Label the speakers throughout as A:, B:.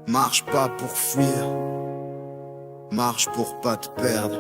A: Marche pas pour fuir, marche pour pas te perdre.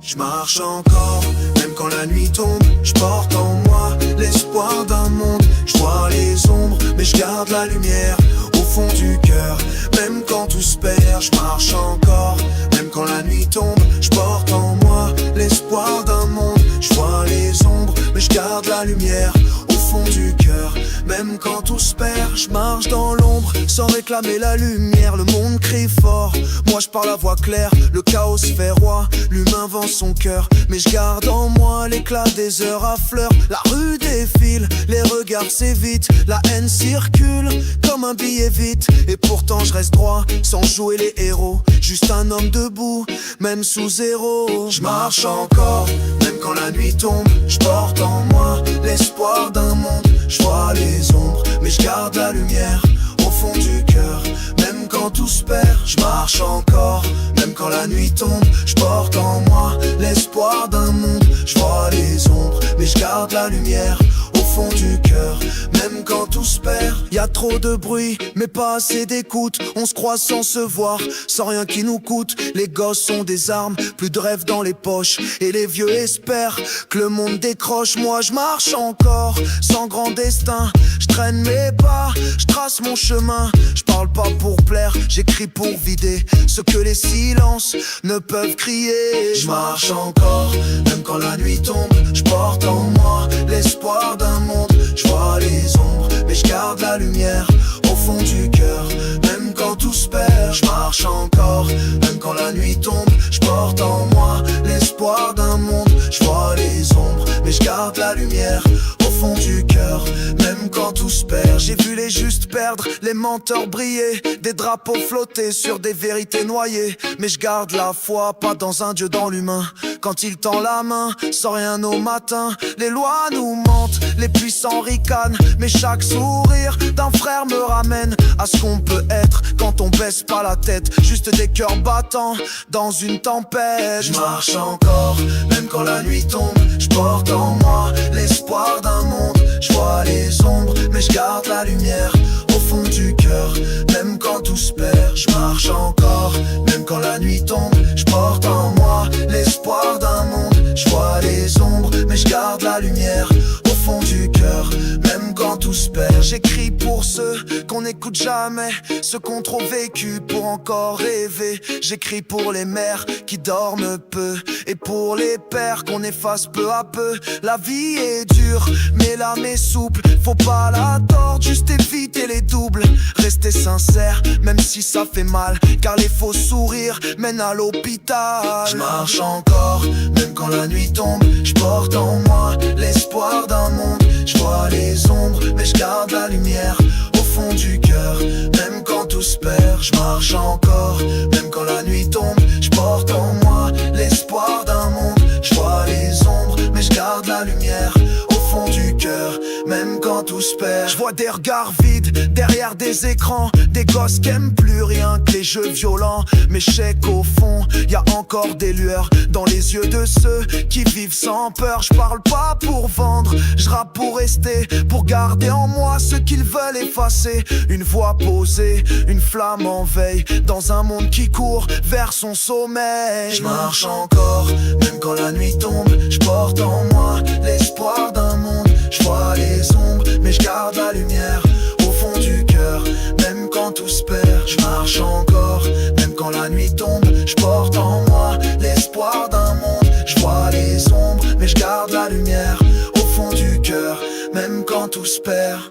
A: Je marche encore, même quand la nuit tombe. Je porte en moi l'espoir d'un monde. Je vois les ombres, mais je garde la lumière au fond du cœur. Même quand tout se perd, je marche encore, même quand la nuit tombe. Je porte en moi l'espoir d'un monde. Je vois les ombres, mais je garde la lumière au fond du cœur. Même quand tout se perd, je marche dans l'ombre sans réclamer la lumière. Le monde crie fort, moi je parle à voix claire. Le chaos fait roi, l'humain vend son cœur. Mais je garde en moi l'éclat des heures à fleurs. La rue défile, les regards s'évitent. La haine circule comme un billet vite. Et pourtant je reste droit, sans jouer les héros. Juste un homme debout, même sous zéro. Je marche encore, même quand la nuit tombe. Je porte en moi l'espoir d'un monde. Je vois les ombres, mais je garde la lumière au fond du cœur. Même quand tout se perd, je marche encore, même quand la nuit tombe. Je porte en moi l'espoir d'un monde. Je vois les ombres, mais je garde la lumière au fond du cœur. Même quand tout se perd, y a trop de bruit, mais pas assez d'écoute. On se croise sans se voir, sans rien qui nous coûte. Les gosses ont des armes, plus de rêves dans les poches. Et les vieux espèrent que le monde décroche. Moi je marche encore, sans grand destin. Je traîne mes pas, je trace mon chemin. Je parle pas pour plaire, j'écris pour vider ce que les silences ne peuvent crier. Je marche encore, même quand la nuit tombe. Je porte en moi l'espoir d'un monde. Je vois les ombres, mais je garde la lumière au fond du cœur. Même quand tout se perd, je marche encore, même quand la nuit tombe. Je porte en moi l'espoir d'un monde. Je vois les ombres, mais je garde la lumière au fond du cœur. Même quand tout se perd, j'ai vu les justes perdre, les menteurs briller, des drapeaux flotter sur des vérités noyées. Mais je garde la foi, pas dans un dieu, dans l'humain. Quand il tend la main, sans rien au matin. Les lois nous mentent, les puissants ricanent. Mais chaque sourire d'un frère me ramène à ce qu'on peut être quand on baisse pas la tête. Juste des cœurs battants dans une tempête. Je marche encore, même quand la nuit tombe. Je porte en moi l'espoir d'un monde. Je vois les ombres, mais je garde la lumière au fond du cœur. Même quand tout se perd, je marche encore, même quand la nuit tombe. Je porte en moi l'espoir d'un monde. Je vois les ombres, mais je garde la lumière au fond du cœur. Même quand tout se perd, j'écris pour ceux qu'on n'écoute jamais, ceux qu'on trop vécu pour encore rêver. J'écris pour les mères qui dorment peu, et pour les pères qu'on efface peu à peu. La vie est dure, mais l'âme est souple. Faut pas la tordre, juste éviter les doubles. Rester sincère, même si ça fait mal, car les faux sourires mènent à l'hôpital. Je marche encore, même quand la nuit tombe. Je porte en moi l'espoir d'un monde. Je vois les ombres, mais je garde la lumière au fond du cœur. Même quand tout se perd, je marche encore, même quand la nuit tombe. Je porte en moi l'espoir d'un monde. Je vois les ombres, mais je garde la lumière au fond du cœur. Même quand tout se perd, je vois des regards vides derrière des écrans, des gosses qui aiment plus rien que les jeux violents. Mais je sais qu'au fond, y a encore des lueurs dans les yeux de ceux qui vivent sans peur. Je parle pas pour vendre, je rappe pour rester, pour garder en moi ce qu'ils veulent effacer. Une voix posée, une flamme en veille, dans un monde qui court vers son sommeil. Je marche encore, même quand la nuit tombe. Je porte en moi l'espoir d'un monde. Je vois les ombres, mais je garde la lumière au fond du cœur. Même quand tout se perd, je marche encore, même quand la nuit tombe. Je porte en moi l'espoir d'un monde. Je vois les ombres, mais je garde la lumière au fond du cœur. Même quand tout se perd.